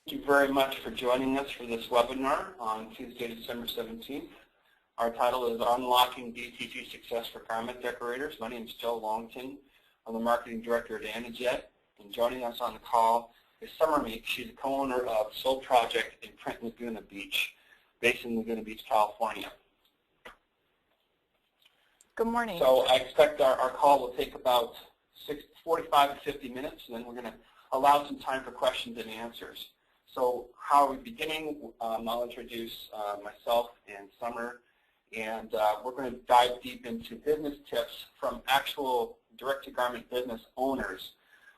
Thank you very much for joining us for this webinar on Tuesday, December 17th. Our title is Unlocking DTG Success for Garment Decorators. My name is Joe Longton. I'm the Marketing Director at AnaJet. And joining us on the call is Don Meek. She's the co-owner of Soul Project in Laguna Beach, based in Laguna Beach, California. Good morning. So I expect our call will take about 45 to 50 minutes, and then we're going to allow some time for questions and answers. So how are we beginning? I'll introduce myself and Summer, and we're going to dive deep into business tips from actual direct-to-garment business owners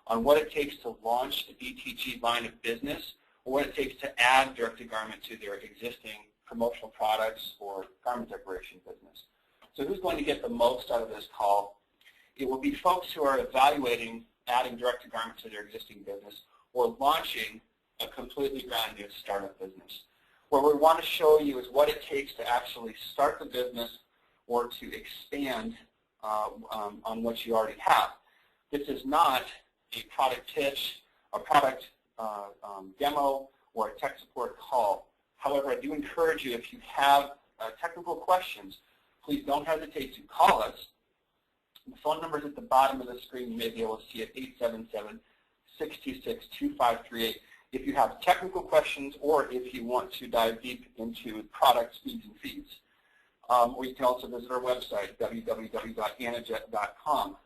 on what it takes to launch a DTG line of business, or what it takes to add direct-to-garment to their existing promotional products or garment decoration business. So who's going to get the most out of this call? It will be folks who are evaluating adding direct-to-garment to their existing business or launching a completely brand new startup business. What we want to show you is what it takes to actually start the business or to expand on what you already have. This is not a product pitch, a product demo, or a tech support call. However, I do encourage you, if you have technical questions, please don't hesitate to call us. The phone number is at the bottom of the screen. You may be able to see it, 877-626-2538. If you have technical questions or if you want to dive deep into product speeds and feeds. Or you can also visit our website, www.anajet.com.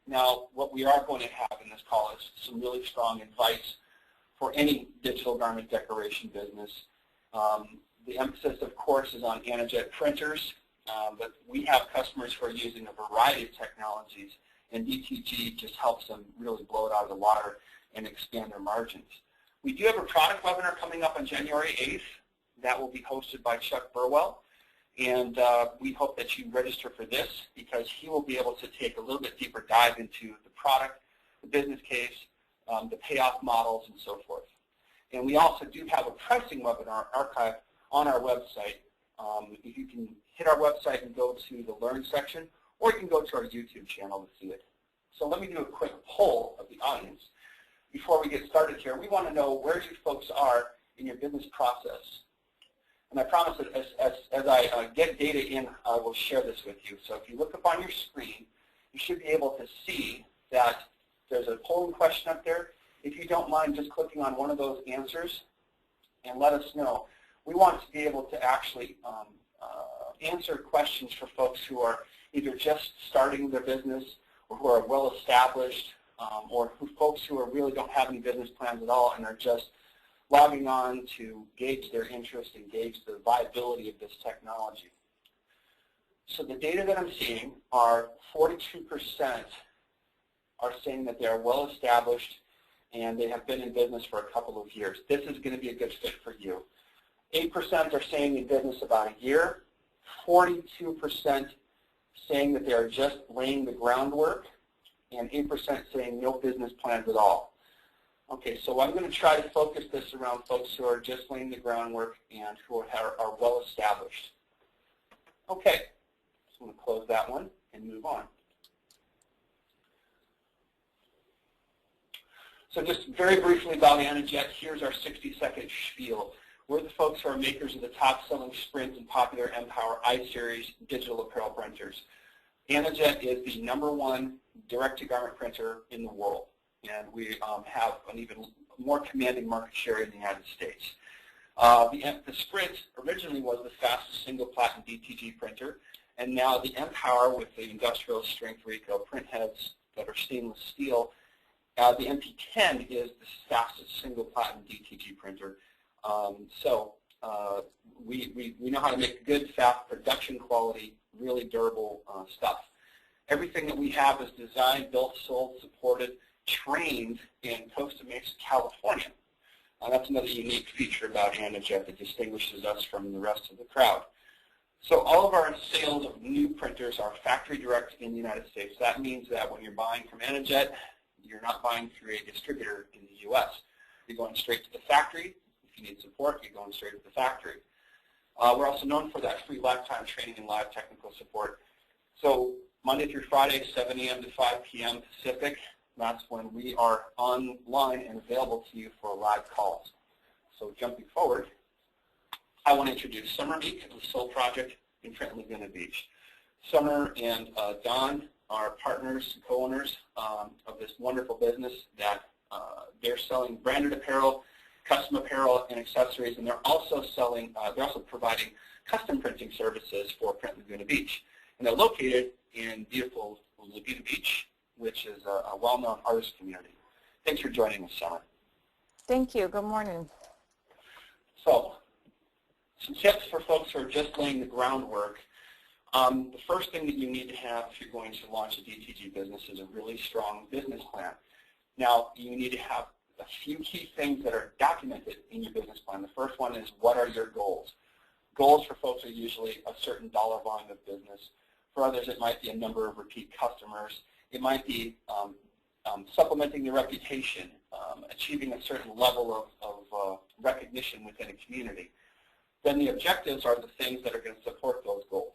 Now, what we are going to have in this call is some really strong advice for any digital garment decoration business. The emphasis, of course, is on AnaJet printers, but we have customers who are using a variety of technologies, and DTG just helps them really blow it out of the water and expand their margins. We do have a product webinar coming up on January 8th. That will be hosted by Chuck Burwell. And we hope that you register for this, because he will be able to take a little bit deeper dive into the product, the business case, the payoff models, and so forth. And we also do have a pricing webinar archive on our website. If you can hit our website and go to the Learn section, or you can go to our YouTube channel to see it. So let me do a quick poll of the audience. Before we get started here, we want to know where you folks are in your business process. And I promise that as I get data in, I will share this with you. So if you look up on your screen, you should be able to see that there's a polling question up there. If you don't mind just clicking on one of those answers and let us know. We want to be able to actually answer questions for folks who are either just starting their business or who are well established, or folks who really don't have any business plans at all and are just logging on to gauge their interest and gauge the viability of this technology. So the data that I'm seeing are 42% are saying that they are well established and they have been in business for a couple of years. This is going to be a good fit for you. 8% are saying in business about a year. 42% saying that they are just laying the groundwork, and 8% saying no business plans at all. Okay, so I'm going to try to focus this around folks who are just laying the groundwork and who are well established. Okay, so I'm going to close that one and move on. So just very briefly about AnaJet, here's our 60-second spiel. We're the folks who are makers of the top-selling Sprint and popular Empower I-Series digital apparel printers. AnaJet is the #1 direct-to-garment printer in the world, and we have an even more commanding market share in the United States. The Sprint originally was the fastest single platinum DTG printer, and now the Empower with the industrial strength Rico print heads that are stainless steel, the MP10 is the fastest single platinum DTG printer. We know how to make good, fast, production quality, really durable stuff. Everything that we have is designed, built, sold, supported, trained in Costa Mesa, California. That's another unique feature about AnaJet that distinguishes us from the rest of the crowd. So all of our sales of new printers are factory direct in the United States. That means that when you're buying from AnaJet, you're not buying through a distributor in the U.S. You're going straight to the factory. If you need support, you're going straight to the factory. We're also known for that free lifetime training and live technical support. So Monday through Friday, 7 a.m. to 5 p.m. Pacific, that's when we are online and available to you for live calls. So jumping forward, I want to introduce Summer Meek of the Soul Project in Princeton, Laguna Beach. Summer and Don are partners and co-owners of this wonderful business that they're selling branded apparel, custom apparel, and accessories, and they're also selling, they're also providing custom printing services for Princeton, Laguna Beach. And they're located in beautiful Laguna Beach, which is a well-known artist community. Thanks for joining us, Summer. Thank you. Good morning. So, some tips for folks who are just laying the groundwork. The first thing that you need to have if you're going to launch a DTG business is a really strong business plan. Now, you need to have a few key things that are documented in your business plan. The first one is, what are your goals? Goals for folks are usually a certain dollar volume of business. For others, it might be a number of repeat customers. It might be supplementing your reputation, achieving a certain level of recognition within a community. Then the objectives are the things that are going to support those goals.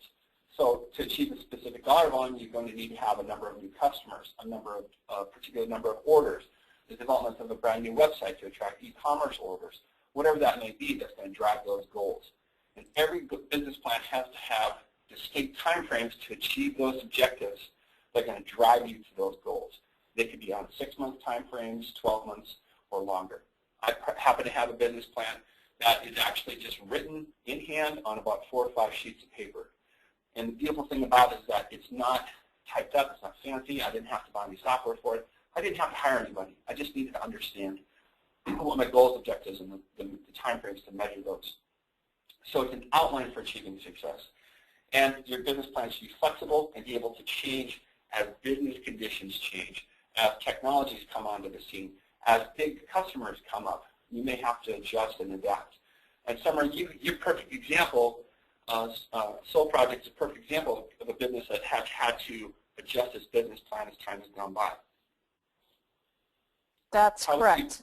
So to achieve a specific dollar volume, you're going to need to have a number of new customers, a particular number of orders, the development of a brand new website to attract e-commerce orders, whatever that may be that's going to drive those goals. And every business plan has to have distinct timeframes to achieve those objectives that are going to drive you to those goals. They could be on 6-month timeframes, 12 months, or longer. I happen to have a business plan that is actually just written in hand on about 4 or 5 sheets of paper. And the beautiful thing about it is that it's not typed up, it's not fancy, I didn't have to buy any software for it, I didn't have to hire anybody. I just needed to understand what my goals, objectives, and the timeframes to measure those. So it's an outline for achieving success. And your business plan should be flexible and be able to change as business conditions change, as technologies come onto the scene, as big customers come up. You may have to adjust and adapt. And Summer, you're a perfect example. Soul Project is a perfect example of a business that has had to adjust its business plan as time has gone by. That's correct.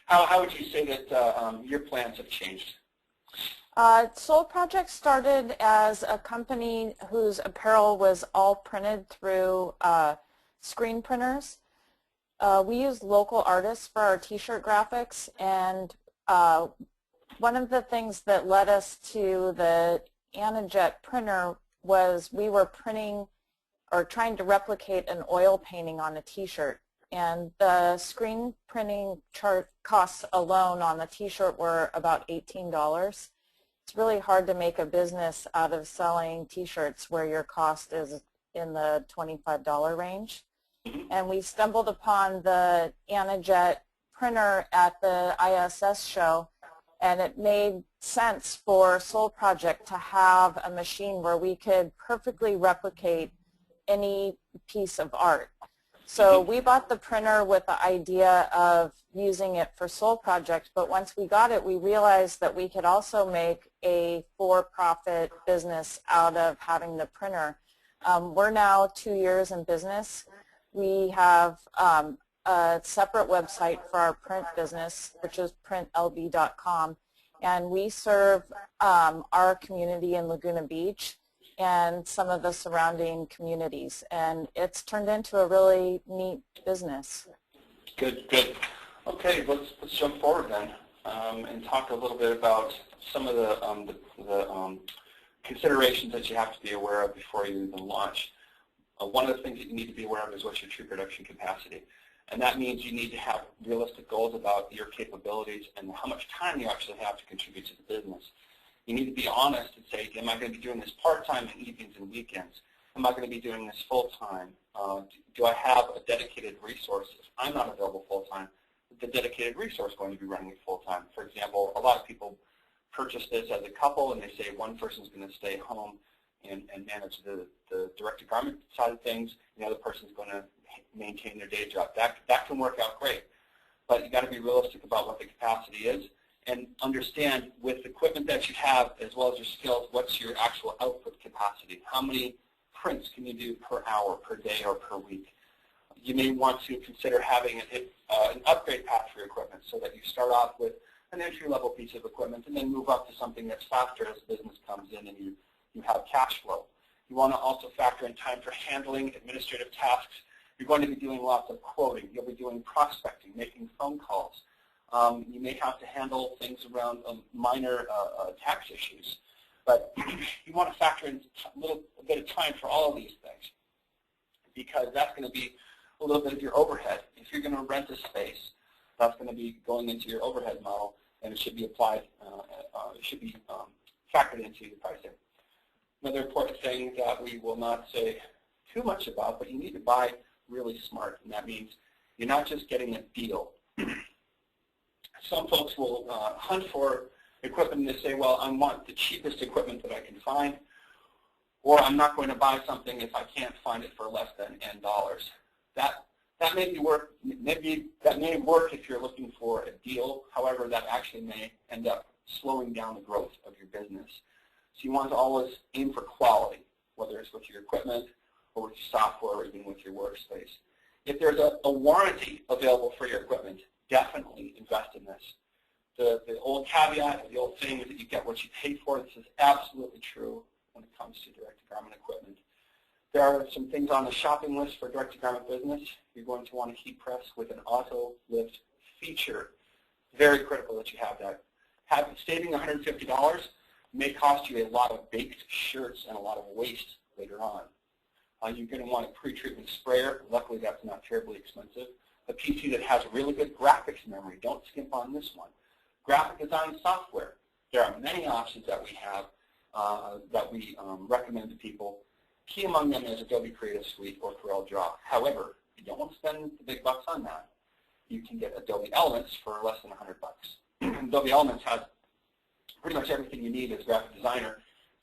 How would you say that your plans have changed? Soul Project started as a company whose apparel was all printed through screen printers. We used local artists for our t-shirt graphics, and one of the things that led us to the AnaJet printer was we were printing or trying to replicate an oil painting on a t-shirt, and the screen printing costs alone on the t-shirt were about $18. It's really hard to make a business out of selling t-shirts where your cost is in the $25 range. And we stumbled upon the AnaJet printer at the ISS show, and it made sense for Soul Project to have a machine where we could perfectly replicate any piece of art. So we bought the printer with the idea of using it for Soul Project, but once we got it, we realized that we could also make a for-profit business out of having the printer. We're now 2 years in business. We have a separate website for our print business, which is printlb.com, and we serve our community in Laguna Beach and some of the surrounding communities, and it's turned into a really neat business. Good, good. Okay, let's jump forward then and talk a little bit about some of the considerations that you have to be aware of before you even launch. One of the things that you need to be aware of is what's your true production capacity. And that means you need to have realistic goals about your capabilities and how much time you actually have to contribute to the business. You need to be honest and say, am I going to be doing this part-time in evenings and weekends? Am I going to be doing this full-time? Do I have a dedicated resource? If I'm not available full-time, is the dedicated resource going to be running it full-time? For example, a lot of people purchase this as a couple and they say one person's going to stay home and manage the direct-to-garment side of things, and the other person's going to maintain their day job. That can work out great, but you've got to be realistic about what the capacity is and understand with the equipment that you have as well as your skills, what's your actual output capacity. How many prints can you do per hour, per day, or per week? You may want to consider having an upgrade path for your equipment so that you start off with an entry-level piece of equipment and then move up to something that's faster as business comes in and you have cash flow. You want to also factor in time for handling administrative tasks. You're going to be doing lots of quoting. You'll be doing prospecting, making phone calls. You may have to handle things around minor tax issues. But you want to factor in a bit of time for all of these things, because that's going to be a little bit of your overhead. If you're going to rent a space, that's going to be going into your overhead model, and it should be applied, it should be factored into your pricing. Another important thing that we will not say too much about, but you need to buy really smart, and that means you're not just getting a deal. Some folks will hunt for equipment and they say, well, I want the cheapest equipment that I can find, or I'm not going to buy something if I can't find it for less than N dollars. That may work. Maybe that may work if you're looking for a deal. However, that actually may end up slowing down the growth of your business. So you want to always aim for quality, whether it's with your equipment or with your software or even with your workspace. If there's a warranty available for your equipment, definitely invest in this. The old caveat, the old saying is that you get what you pay for. This is absolutely true when it comes to direct-to-garment equipment. There are some things on the shopping list for direct-to-garment business. You're going to want a heat press with an auto lift feature. Very critical that you have that. Saving $150 may cost you a lot of baked shirts and a lot of waste later on. You're going to want a pre-treatment sprayer. Luckily, that's not terribly expensive. A PC that has really good graphics memory. Don't skimp on this one. Graphic design software. There are many options that we have that we recommend to people. Key among them is Adobe Creative Suite or Corel Draw. However, you don't want to spend the big bucks on that. You can get Adobe Elements for less than $100. Adobe Elements has pretty much everything you need as a graphic designer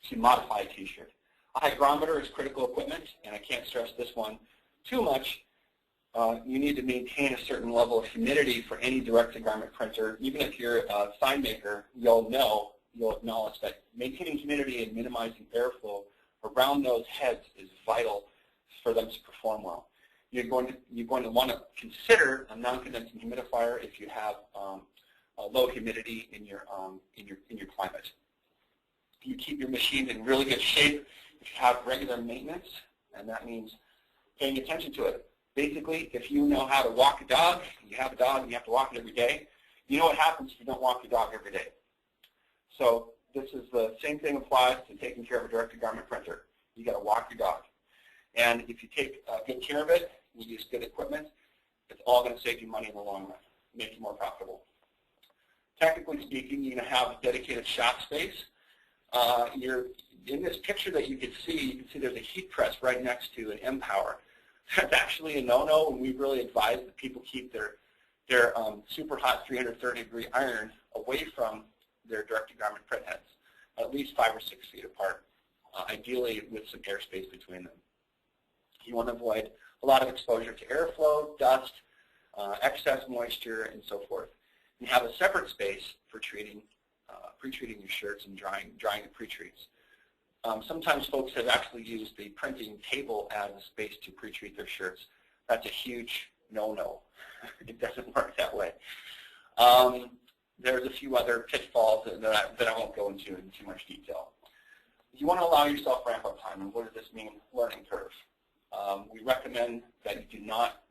to modify a t-shirt. A hygrometer is critical equipment, and I can't stress this one too much. You need to maintain a certain level of humidity for any direct-to-garment printer. Even if you're a sign maker, you'll acknowledge that maintaining humidity and minimizing airflow around those heads is vital for them to perform well. You're going to want to consider a non-condensing humidifier if you have a low humidity in your climate. You keep your machine in really good shape if you have regular maintenance, and that means paying attention to it. Basically, if you know how to walk a dog, you have a dog and you have to walk it every day, you know what happens if you don't walk your dog every day. So this is the same thing applies to taking care of a direct-to-garment printer. You got to walk your dog. And if you take good care of it, you use good equipment, it's all going to save you money in the long run, make you more profitable. Technically speaking, you're going to have a dedicated shop space. In this picture that you can see there's a heat press right next to an M-Power. That's actually a no-no, and we really advise that people keep their super hot 330-degree iron away from their direct-to-garment print heads, at least 5 or 6 feet apart, ideally with some airspace between them. You want to avoid a lot of exposure to airflow, dust, excess moisture, and so forth. You have a separate space for pre-treating your shirts and drying the pre-treats. Sometimes folks have actually used the printing table as a space to pre-treat their shirts. That's a huge no-no. It doesn't work that way. There's a few other pitfalls that I won't go into in too much detail. You want to allow yourself ramp-up time, and what does this mean? Learning curve. We recommend that you do not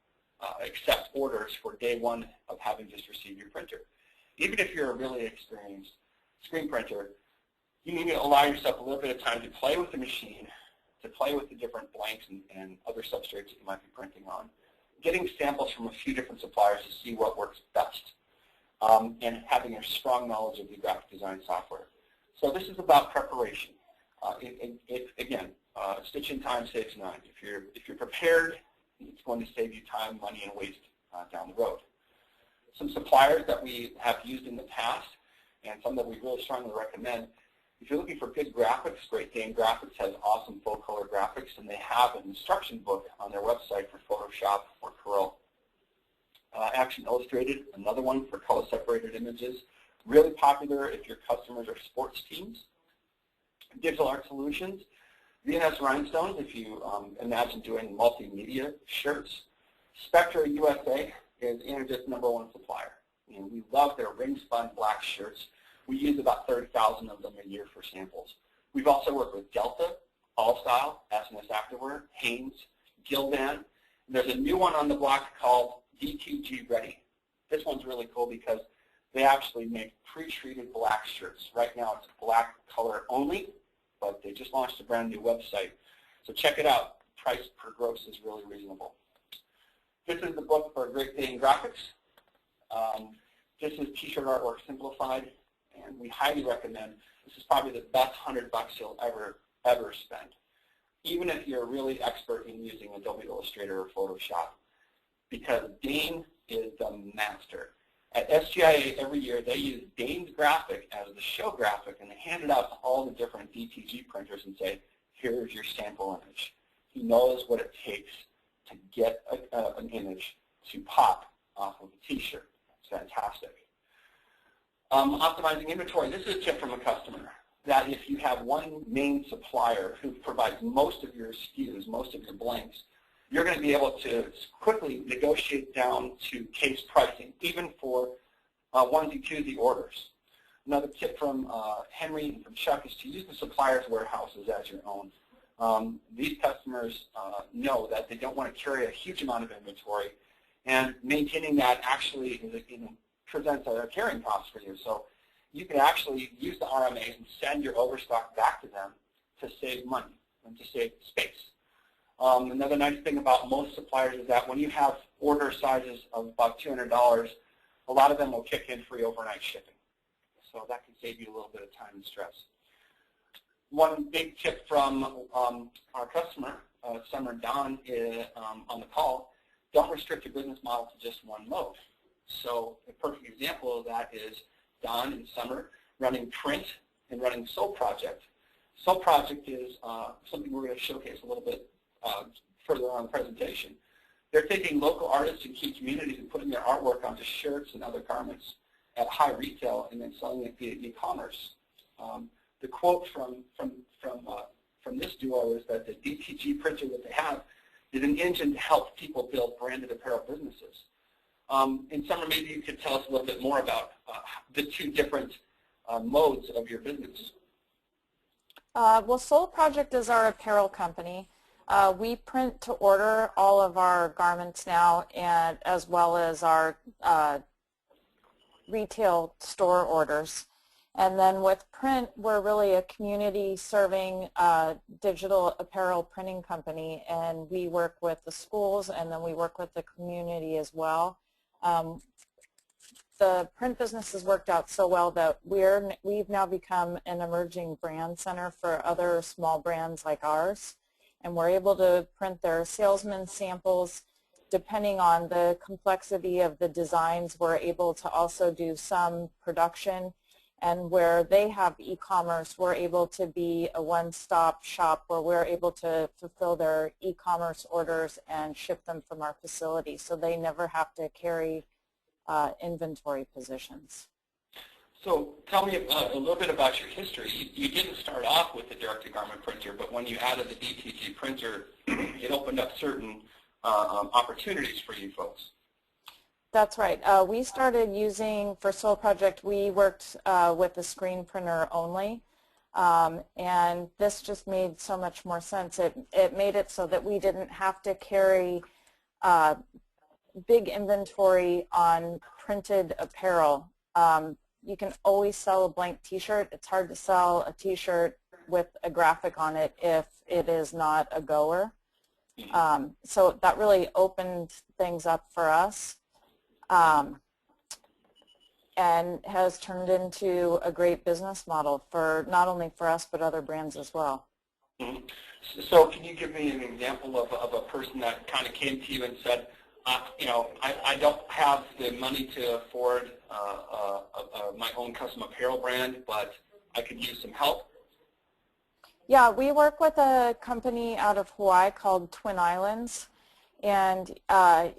accept orders for day one of having just received your printer. Even if you're a really experienced screen printer, you need to allow yourself a little bit of time to play with the machine, to play with the different blanks and other substrates that you might be printing on, getting samples from a few different suppliers to see what works best, and having a strong knowledge of the graphic design software. So this is about preparation. Again, stitching time saves none. If you're prepared, it's going to save you time, money, and waste down the road. Some suppliers that we have used in the past, and some that we really strongly recommend. If you're looking for good graphics, Great Dane Graphics has awesome full-color graphics, and they have an instruction book on their website for Photoshop or Corel. Action Illustrated, another one for color-separated images. Really popular if your customers are sports teams. Digital Art Solutions. VNS Rhinestones, if you imagine doing multimedia shirts. Spectra USA is AnaJet's #1 supplier. And we love their ring-spun black shirts. We use about 30,000 of them a year for samples. We've also worked with Delta, All Style, SNS Activewear, Hanes, Gildan. There's a new one on the block called DTG Ready. This one's really cool because They actually make pre-treated black shirts. Right now it's black color only, but they just launched a brand new website. So check it out. Price per gross is really reasonable. This is the book for a great day in graphics. This is T-shirt artwork simplified, and we highly recommend. This is probably the best $100 you'll ever spend, even if you're really expert in using Adobe Illustrator or Photoshop, because Dane is the master. At SGIA every year, they use Dane's graphic as the show graphic, and they hand it out to all the different DTG printers and say, here's your sample image. He knows what it takes to get an image to pop off of a T-shirt. It's fantastic. Optimizing inventory. This is a tip from a customer, that if you have one main supplier who provides most of your SKUs, most of your blanks, you're going to be able to quickly negotiate down to case pricing, even for onesie-twosie orders. Another tip from Henry and from Chuck is to use the supplier's warehouses as your own. These customers know that they don't want to carry a huge amount of inventory, and maintaining that actually presents a carrying cost for you. So you can actually use the RMAs and send your overstock back to them to save money and to save space. Another nice thing about most suppliers is that when you have order sizes of about $200, a lot of them will kick in free overnight shipping. So that can save you a little bit of time and stress. One big tip from our customer, Summer Don, on the call, don't restrict your business model to just one mode. So a perfect example of that is Don and Summer running print and running Soul Project. Soul Project is something we're going to showcase a little bit further on in the presentation. They're taking local artists in key communities and putting their artwork onto shirts and other garments at high retail and then selling it via e-commerce. The quote from this duo is that the DTG printer that they have is an engine to help people build branded apparel businesses. In Summer, maybe you could tell us a little bit more about the two different modes of your business. Well, Soul Project is our apparel company. We print to order all of our garments now, and as well as our retail store orders. And then with print, we're really a community-serving digital apparel printing company, and we work with the schools, and then we work with the community as well. The print business has worked out so well that we've now become an emerging brand center for other small brands like ours, and we're able to print their salesman samples. Depending on the complexity of the designs, we're able to also do some production. And where they have e-commerce, we're able to be a one-stop shop where we're able to fulfill their e-commerce orders and ship them from our facility, so they never have to carry inventory positions. So tell me a little bit about your history. You didn't start off with the direct-to-garment printer, but when you added the DTG printer, it opened up certain opportunities for you folks. That's right. We started using, for Soul Project, we worked with a screen printer only, and this just made so much more sense. It made it so that we didn't have to carry big inventory on printed apparel. You can always sell a blank t-shirt. It's hard to sell a t-shirt with a graphic on it if it is not a goer. So that really opened things up for us. And has turned into a great business model for not only for us but other brands as well. Mm-hmm. So can you give me an example of a person that kind of came to you and said, you know, I don't have the money to afford my own custom apparel brand, but I could use some help? Yeah, we work with a company out of Hawaii called Twin Islands. And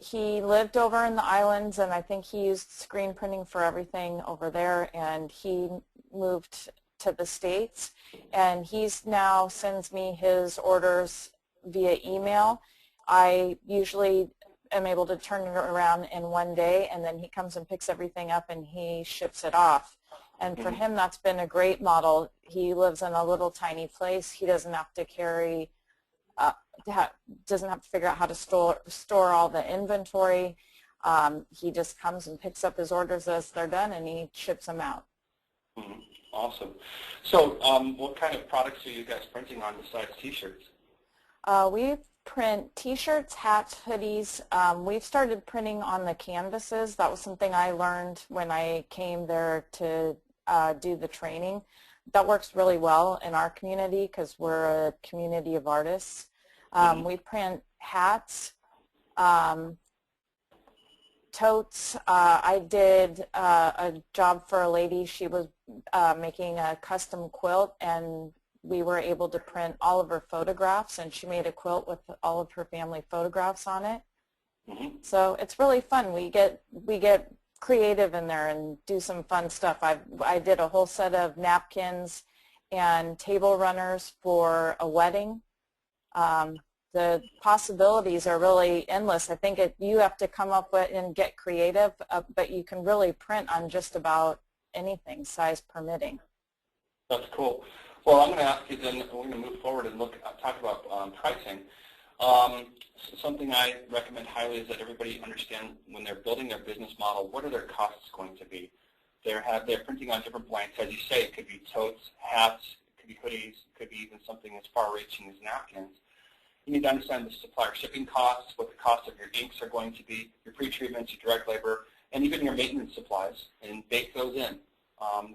he lived over in the islands, and I think he used screen printing for everything over there, and he moved to the States, and he's now sends me his orders via email. I usually am able to turn it around in one day, and then he comes and picks everything up and he ships it off. And for him, that's been a great model. He lives in a little tiny place. He doesn't have to carry doesn't have to figure out how to store all the inventory. He just comes and picks up his orders as they're done, and he ships them out. Mm-hmm. Awesome. So what kind of products are you guys printing on besides T-shirts? We print T-shirts, hats, hoodies. We've started printing on the canvases. That was something I learned when I came there to do the training. That works really well in our community because we're a community of artists. We print hats, totes. I did a job for a lady. She was making a custom quilt, and we were able to print all of her photographs, and she made a quilt with all of her family photographs on it. Mm-hmm. So it's really fun. We get creative in there and do some fun stuff. I did a whole set of napkins and table runners for a wedding. The possibilities are really endless. I think you have to come up with and get creative, but you can really print on just about anything, size permitting. That's cool. Well, I'm going to ask you then, we're going to move forward and talk about pricing. Something I recommend highly is that everybody understand when they're building their business model, what are their costs going to be? They're printing on different blanks. As you say, it could be totes, hats, it could be hoodies, it could be even something as far-reaching as napkins. You need to understand the supplier shipping costs, what the cost of your inks are going to be, your pre-treatments, your direct labor, and even your maintenance supplies, and bake those in.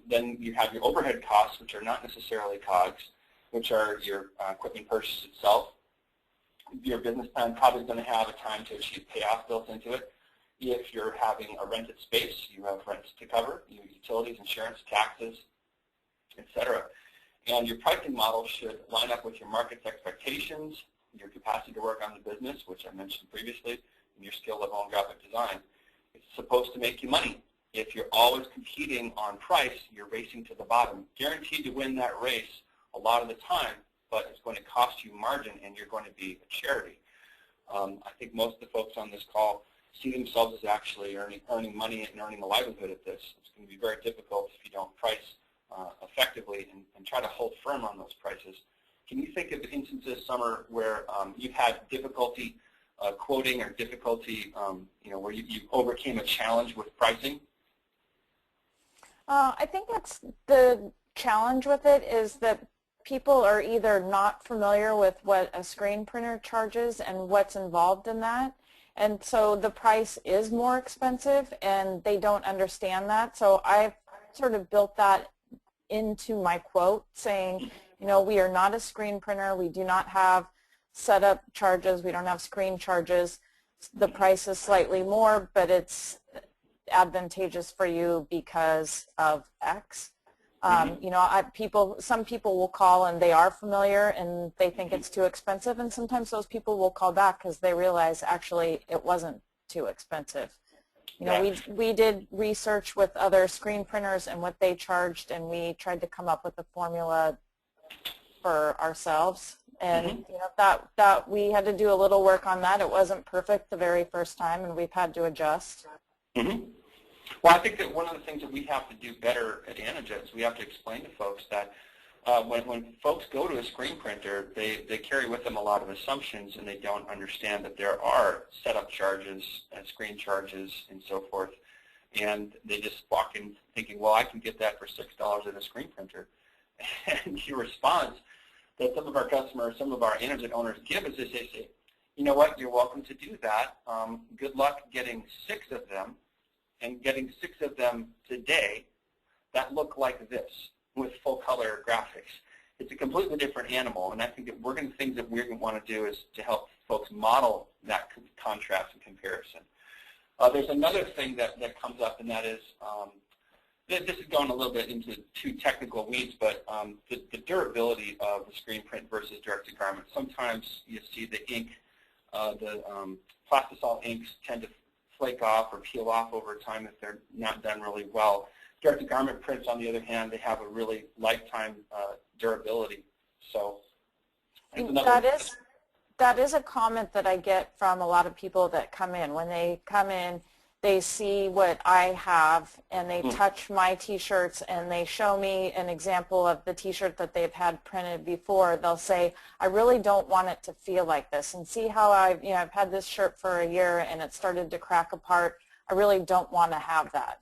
Then you have your overhead costs, which are not necessarily COGS, which are your equipment purchase itself. Your business plan probably is going to have a time to achieve payoff built into it. If you're having a rented space, you have rents to cover, your utilities, insurance, taxes, etc. And your pricing model should line up with your market's expectations, your capacity to work on the business, which I mentioned previously, and your skill level in graphic design. It's supposed to make you money. If you're always competing on price, you're racing to the bottom. Guaranteed to win that race a lot of the time, but it's going to cost you margin, and you're going to be a charity. I think most of the folks on this call see themselves as actually earning money and earning a livelihood at this. It's going to be very difficult if you don't price effectively and try to hold firm on those prices. Can you think of instances, Summer, where you've had difficulty quoting or difficulty, where you overcame a challenge with pricing? I think that's the challenge with it, is that people are either not familiar with what a screen printer charges and what's involved in that, and so the price is more expensive and they don't understand that. So I've sort of built that into my quote, saying, we are not a screen printer, we do not have setup charges, we don't have screen charges. The price is slightly more, but it's advantageous for you because of X. Some people will call and they are familiar and they think it's too expensive, and sometimes those people will call back because they realize actually it wasn't too expensive. We did research with other screen printers and what they charged, and we tried to come up with a formula for ourselves. And that we had to do a little work on that. It wasn't perfect the very first time, and we've had to adjust. Well, I think that one of the things that we have to do better at AnaJet is we have to explain to folks that when folks go to a screen printer, they carry with them a lot of assumptions, and they don't understand that there are setup charges and screen charges and so forth. And they just walk in thinking, well, I can get that for $6 at a screen printer. And your response that some of our customers, some of our AnaJet owners give is they say, you know what, you're welcome to do that. Good luck getting 6 of them, and getting 6 of them today that look like this with full color graphics. It's a completely different animal, and I think that one of the things that we're going to want to do is to help folks model that contrast and comparison. There's another thing that comes up, and that is, this is going a little bit into too technical weeds, but the durability of the screen print versus direct-to-garment. Sometimes you see the ink, the plastisol inks tend to flake off or peel off over time if they're not done really well. Direct-to-garment prints, on the other hand, they have a really lifetime durability. So that is a comment that I get from a lot of people that come in. When they come in, they see what I have and they touch my t-shirts and they show me an example of the t-shirt that they've had printed before, they'll say, I really don't want it to feel like this, and see how I've had this shirt for a year and it started to crack apart. I really don't want to have that.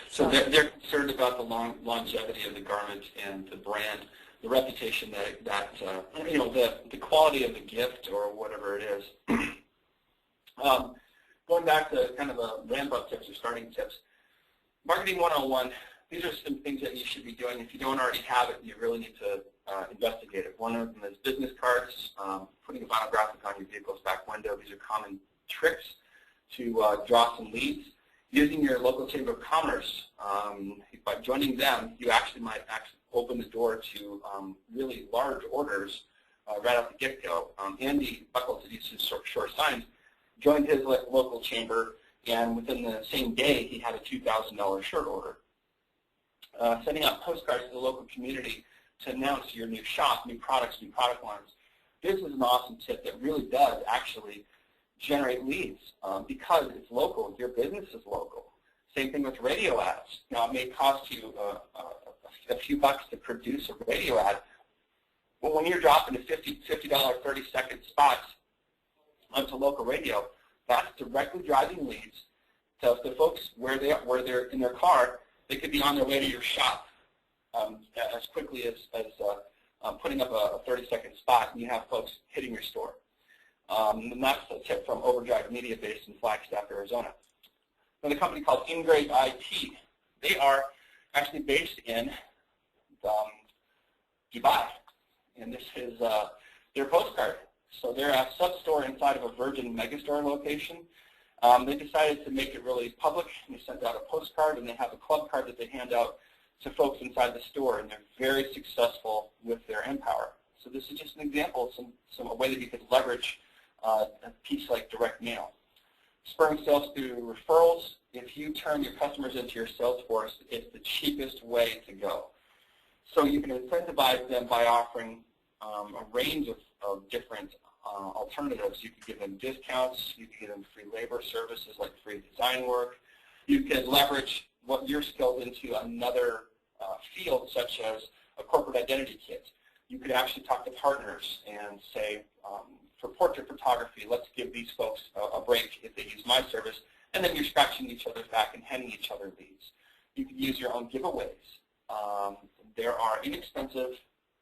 So they're concerned about the longevity of the garment and the brand, the reputation that the quality of the gift or whatever it is. Going back to kind of a ramp-up tips or starting tips, Marketing 101, these are some things that you should be doing. If you don't already have it, you really need to investigate it. One of them is business cards, putting a vinyl graphic on your vehicle's back window. These are common tricks to draw some leads. Using your local chamber of commerce, by joining them, you might open the door to really large orders right off the get-go. Andy Buckles, that uses short signs, joined his local chamber, and within the same day, he had a $2,000 shirt order. Sending out postcards to the local community to announce your new shop, new products, new product lines. This is an awesome tip that really does actually generate leads because it's local. Your business is local. Same thing with radio ads. Now, it may cost you a few bucks to produce a radio ad, but when you're dropping a $50 30-second spots onto local radio, that's directly driving leads. So if the folks where they're in their car, they could be on their way to your shop as quickly as putting up a 30-second spot, and you have folks hitting your store. And that's a tip from Overdrive Media based in Flagstaff, Arizona. Another company called Ingrate IT. They are actually based in Dubai, and this is their postcard. So they're a sub-store inside of a Virgin Megastore location. They decided to make it really public, and they sent out a postcard, and they have a club card that they hand out to folks inside the store, and they're very successful with their Empower. So this is just an example of a way that you could leverage a piece like direct mail. Spurring sales through referrals. If you turn your customers into your sales force, it's the cheapest way to go. So you can incentivize them by offering a range of different alternatives. You could give them discounts. You could give them free labor services like free design work. You could leverage what you're skilled into another field, such as a corporate identity kit. You could actually talk to partners and say, for portrait photography, let's give these folks a break if they use my service, and then you're scratching each other's back and handing each other leads. You could use your own giveaways. There are inexpensive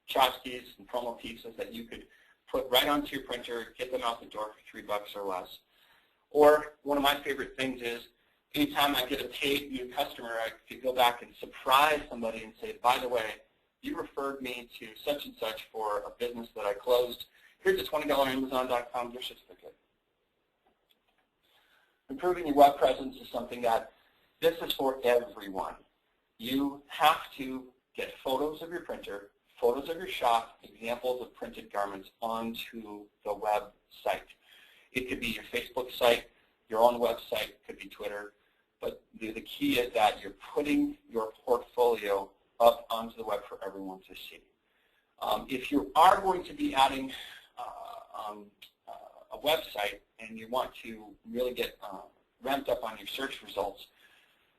tchotchkes and promo pieces that you could put right onto your printer, get them out the door for $3 or less. Or one of my favorite things is, anytime I get a paid new customer, I could go back and surprise somebody and say, by the way, you referred me to such and such for a business that I closed. Here's a $20 Amazon.com gift certificate. Improving your web presence is something that this is for everyone. You have to get photos of your printer, photos of your shop, examples of printed garments onto the website. It could be your Facebook site, your own website, could be Twitter, but the key is that you're putting your portfolio up onto the web for everyone to see. If you are going to be adding a website and you want to really get ramped up on your search results,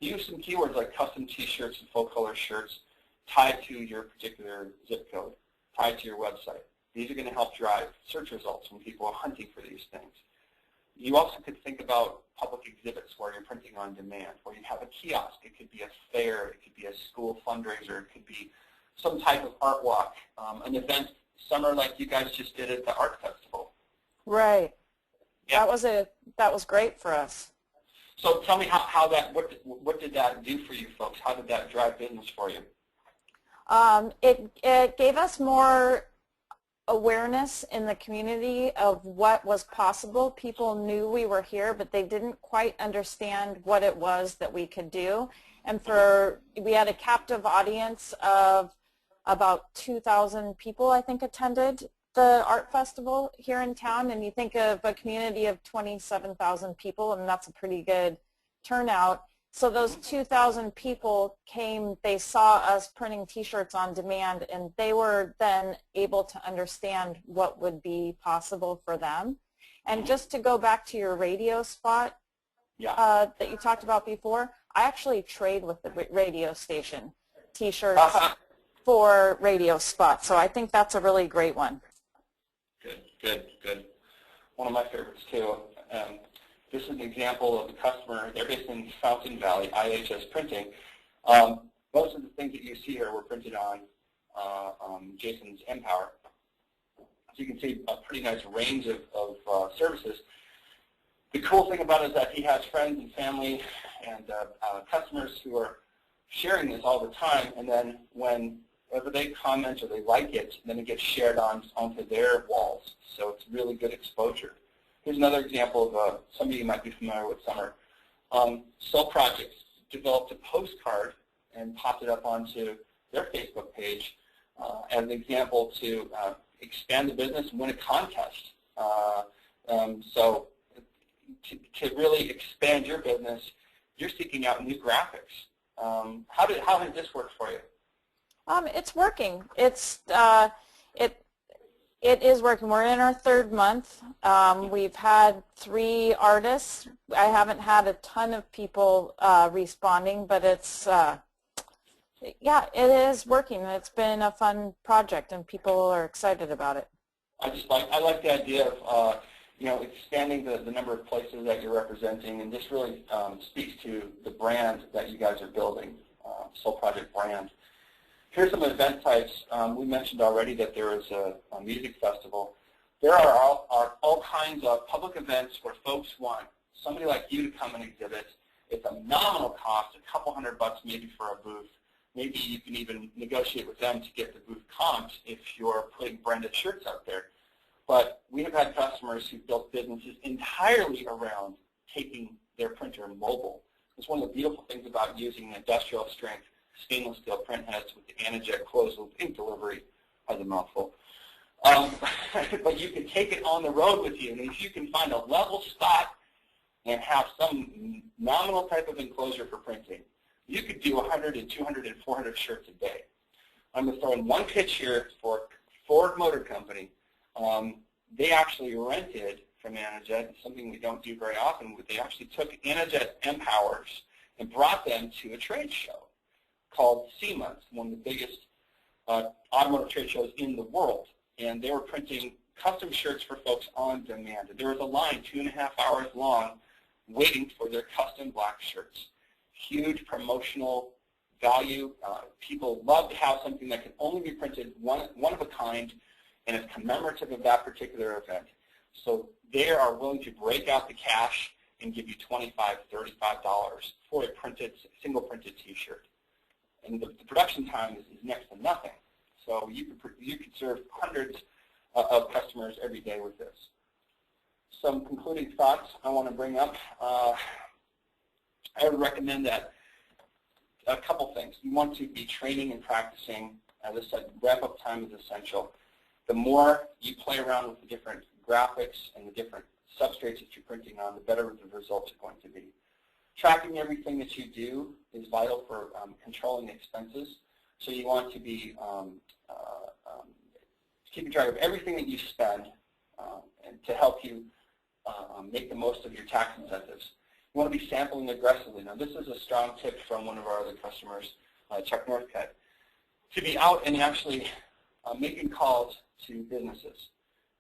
use some keywords like custom t-shirts and full color shirts tied to your particular zip code, tied to your website. These are going to help drive search results when people are hunting for these things. You also could think about public exhibits where you're printing on demand, where you have a kiosk. It could be a fair, it could be a school fundraiser, it could be some type of art walk, an event summer like you guys just did at the art festival. Right. Yeah. That was great for us. So tell me what did that do for you folks? How did that drive business for you? It gave us more awareness in the community of what was possible. People knew we were here, but they didn't quite understand what it was that we could do. And we had a captive audience of about 2,000 people, I think, attended the art festival here in town. And you think of a community of 27,000 people, and that's a pretty good turnout. So those 2,000 people came, they saw us printing t-shirts on demand, and they were then able to understand what would be possible for them. And just to go back to your radio spot, that you talked about before, I actually trade with the radio station T-shirts for radio spots, so I think that's a really great one. Good. One of my favorites too. This is an example of a customer. They're based in Fountain Valley, IHS Printing. Most of the things that you see here were printed on Jason's Empower. So you can see a pretty nice range of services. The cool thing about it is that he has friends and family and customers who are sharing this all the time, and then whenever they comment or they like it, then it gets shared onto their walls. So it's really good exposure. Here's another example of somebody you might be familiar with, Summer. Soul Projects developed a postcard and popped it up onto their Facebook page as an example to expand the business and win a contest. So to really expand your business, you're seeking out new graphics. How has this worked for you? It's working. It is working. We're in our third month. We've had 3 artists. I haven't had a ton of people responding, but it's yeah, it is working. It's been a fun project, and people are excited about it. I like the idea of expanding the number of places that you're representing, and this really speaks to the brand that you guys are building, Soul Project brand. Here's some event types. We mentioned already that there is a music festival. There are all kinds of public events where folks want somebody like you to come and exhibit. It's a nominal cost, a couple $100 maybe for a booth. Maybe you can even negotiate with them to get the booth comped if you're putting branded shirts out there. But we have had customers who built businesses entirely around taking their printer mobile. It's one of the beautiful things about using industrial strength stainless steel print heads with the AnaJet closed loop ink delivery. Has a mouthful. But you can take it on the road with you, and if you can find a level spot and have some nominal type of enclosure for printing, you could do 100 and 200 and 400 shirts a day. I'm going to throw in one pitch here for Ford Motor Company. They actually rented from AnaJet, something we don't do very often. They actually took AnaJet Empowers and brought them to a trade show called SEMA, one of the biggest automotive trade shows in the world. And they were printing custom shirts for folks on demand. And there was a line 2.5 hours long waiting for their custom black shirts. Huge promotional value. People love to have something that can only be printed one of a kind, and it's commemorative of that particular event. So they are willing to break out the cash and give you $25, $35 for a single printed T-shirt. And the production time is next to nothing. So you could serve hundreds of customers every day with this. Some concluding thoughts I want to bring up. I would recommend that a couple things. You want to be training and practicing. As I said, wrap-up time is essential. The more you play around with the different graphics and the different substrates that you're printing on, the better the results are going to be. Tracking everything that you do is vital for controlling expenses. So you want to be keeping track of everything that you spend and to help you make the most of your tax incentives. You want to be sampling aggressively. Now, this is a strong tip from one of our other customers, Chuck Northcutt, to be out and actually making calls to businesses.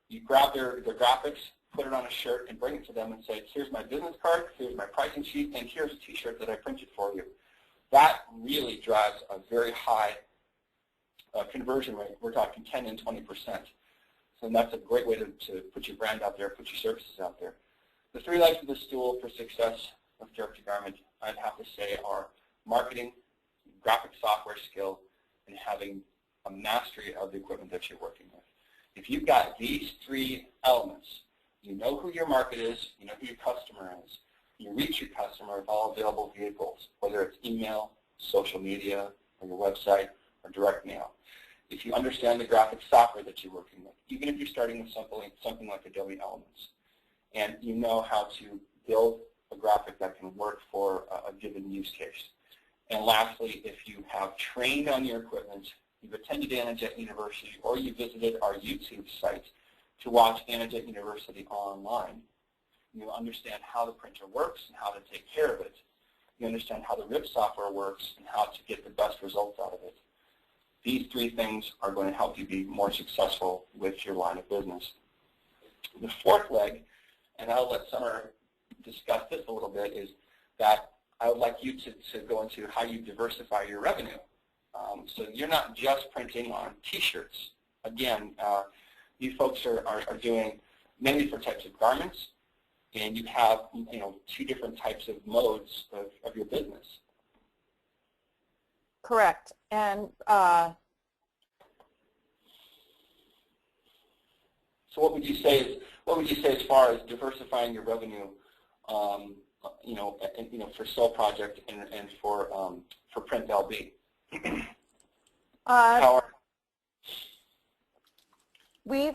You grab their graphics, put it on a shirt, and bring it to them and say, here's my business card, here's my pricing sheet, and here's a T-shirt that I printed for you. That really drives a very high conversion rate. We're talking 10 and 20%. So that's a great way to put your brand out there, put your services out there. The 3 legs of the stool for success with DTG Garment, I'd have to say, are marketing, graphic software skill, and having a mastery of the equipment that you're working with. If you've got these 3 elements, you know who your market is, you know who your customer is, you reach your customer with all available vehicles, whether it's email, social media, or your website, or direct mail. If you understand the graphic software that you're working with, even if you're starting with something like Adobe Elements, and you know how to build a graphic that can work for a given use case. And lastly, if you have trained on your equipment, you've attended AnaJet University, or you visited our YouTube site to watch AnaJet University online, You understand how the printer works and how to take care of it. You understand how the RIP software works and how to get the best results out of it. These three things are going to help you be more successful with your line of business. The fourth leg, and I'll let Summer discuss this a little bit, is that I would like you to go into how you diversify your revenue. So you're not just printing on T-shirts. Again, you folks are doing many different types of garments, and you have two different types of modes of your business. Correct. And so what would you say as far as diversifying your revenue, for Soul Project and for Print LB? We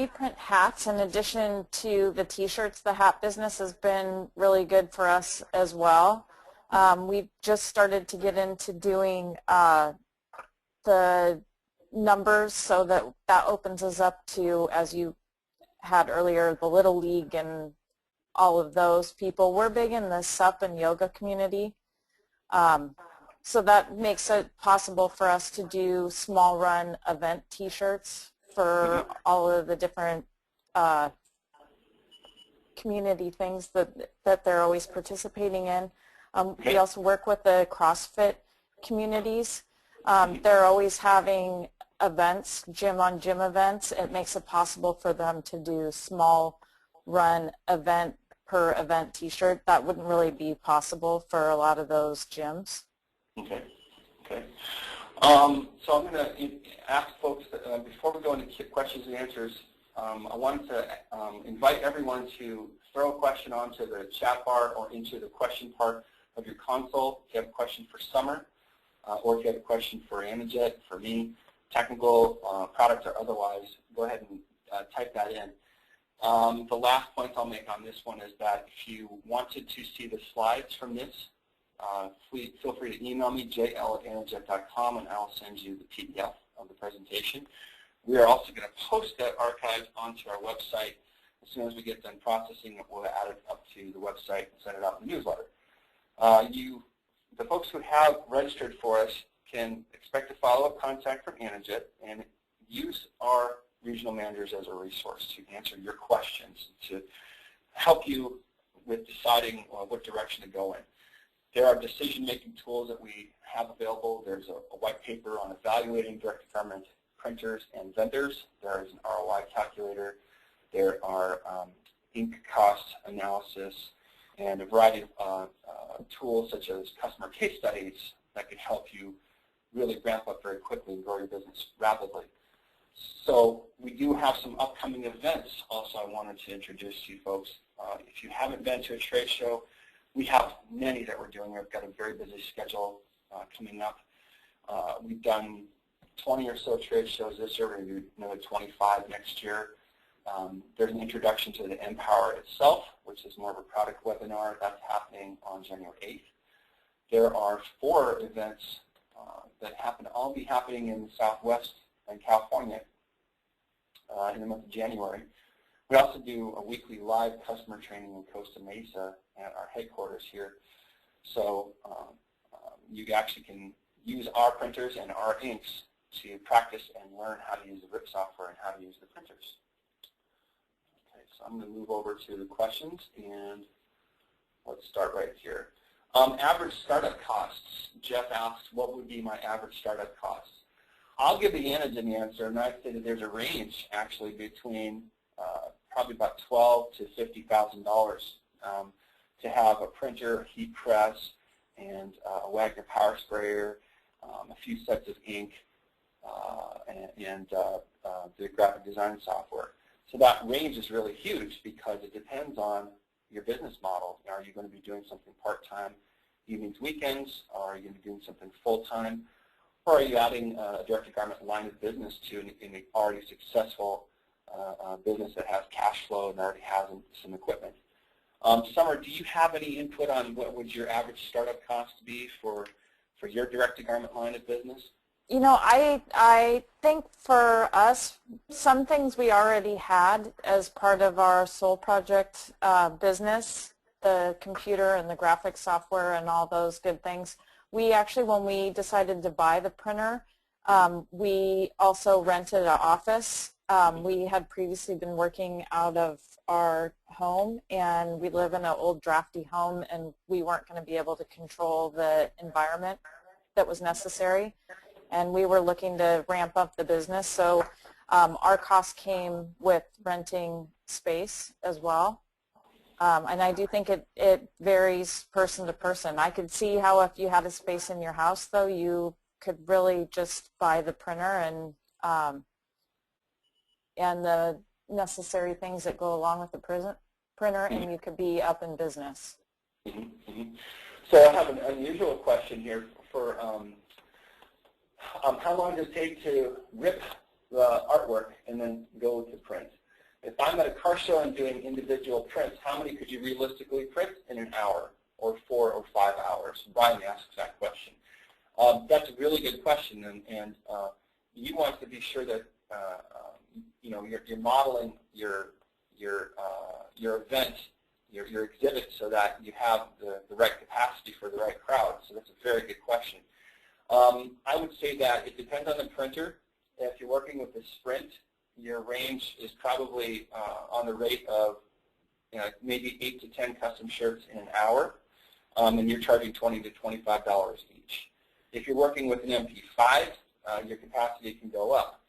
print hats in addition to the T-shirts. The hat business has been really good for us as well. We've just started to get into doing the numbers, so that opens us up to, as you had earlier, the Little League and all of those people. We're big in the SUP and yoga community. So that makes it possible for us to do small run event T-shirts for all of the different community things that they're always participating in. We also work with the CrossFit communities. They're always having events, gym-on-gym events. It makes it possible for them to do small run event per event T-shirt. That wouldn't really be possible for a lot of those gyms. Okay. So I'm going to ask folks, before we go into questions and answers, I wanted to invite everyone to throw a question onto the chat bar or into the question part of your console. If you have a question for Summer, or if you have a question for AnaJet, for me, technical, product or otherwise, go ahead and type that in. The last point I'll make on this one is that if you wanted to see the slides from this, feel free to email me, jl@anajet.com, and I'll send you the PDF of the presentation. We are also going to post that archive onto our website. As soon as we get done processing it, we'll add it up to the website and send it out in the newsletter. The folks who have registered for us can expect a follow-up contact from AnaJet and use our regional managers as a resource to answer your questions, to help you with deciding what direction to go in. There are decision-making tools that we have available. There's a white paper on evaluating direct-to-garment printers and vendors. There is an ROI calculator. There are ink cost analysis and a variety of tools such as customer case studies that can help you really ramp up very quickly and grow your business rapidly. So we do have some upcoming events also I wanted to introduce to you folks. If you haven't been to a trade show, we have many that we're doing. We've got a very busy schedule coming up. We've done 20 or so trade shows this year. We're going to do another 25 next year. There's an introduction to the Empower itself, which is more of a product webinar. That's happening on January 8th. There are 4 events that happen to all be happening in the Southwest and California in the month of January. We also do a weekly live customer training in Costa Mesa at our headquarters here. So you actually can use our printers and our inks to practice and learn how to use the RIP software and how to use the printers. Okay, so I'm going to move over to the questions, and let's start right here. Average startup costs. Jeff asked, what would be my average startup costs? I'll give the AnaJet answer, and I'd say that there's a range actually between probably about $12,000 to $50,000 to have a printer, heat press, and a Wagner power sprayer, a few sets of ink, and the graphic design software. So that range is really huge because it depends on your business model. Are you going to be doing something part-time, evenings, weekends? Or are you going to be doing something full-time? Or are you adding a direct-to-garment line of business to an already successful business that has cash flow and already has some equipment? Summer, do you have any input on what would your average startup cost be for your direct-to-garment line of business? You know, I think for us, some things we already had as part of our Soul Project business, the computer and the graphics software and all those good things. We actually, when we decided to buy the printer, we also rented an office. We had previously been working out of our home, and we live in an old drafty home, and we weren't going to be able to control the environment that was necessary. And we were looking to ramp up the business, so our cost came with renting space as well. And I do think it varies person to person. I could see how if you had a space in your house, though, you could really just buy the printer and the necessary things that go along with the printer, and you could be up in business. So I have an unusual question here for how long does it take to rip the artwork and then go to print? If I'm at a car show and doing individual prints, how many could you realistically print in an hour or 4 or 5 hours? Brian asks that question. That's a really good question, and you want to be sure that you know you're modeling your event, your exhibit, so that you have the right capacity for the right crowd. So that's a very good question. I would say that it depends on the printer. If you're working with a Sprint, your range is probably on the rate of maybe 8 to 10 custom shirts in an hour, and you're charging $20 to $25 each. If you're working with an MP5, your capacity can go up.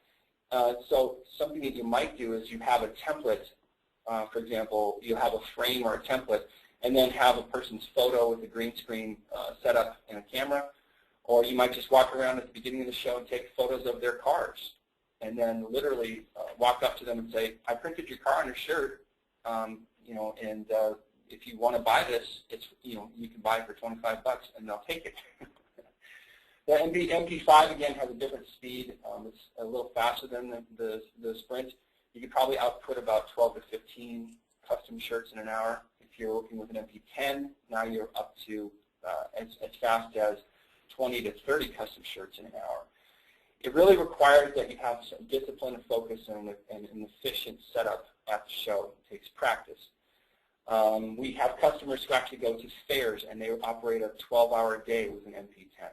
So something that you might do is you have a template. For example, you have a frame or a template, and then have a person's photo with a green screen set up and a camera. Or you might just walk around at the beginning of the show and take photos of their cars, and then literally walk up to them and say, "I printed your car on a shirt, you know, and if you want to buy this, it's you can buy it for $25, and they'll take it." The MP5 again has a different speed. It's a little faster than the Sprint. You could probably output about 12 to 15 custom shirts in an hour. If you're working with an MP10, now you're up to as fast as 20 to 30 custom shirts in an hour. It really requires that you have some discipline and focus and an efficient setup at the show. It takes practice. We have customers who actually go to fairs, and they operate a 12-hour day with an MP10.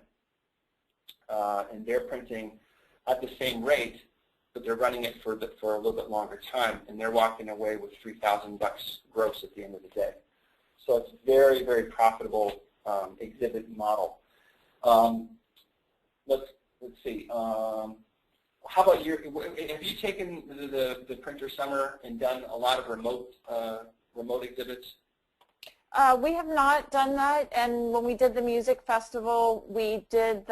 And they're printing at the same rate, but they're running it for a little bit longer time, and they're walking away with $3,000 gross at the end of the day. So it's a very, very profitable exhibit model. Let's see. How about have you taken the Printer Summer and done a lot of remote exhibits? We have not done that, and when we did the music festival, we did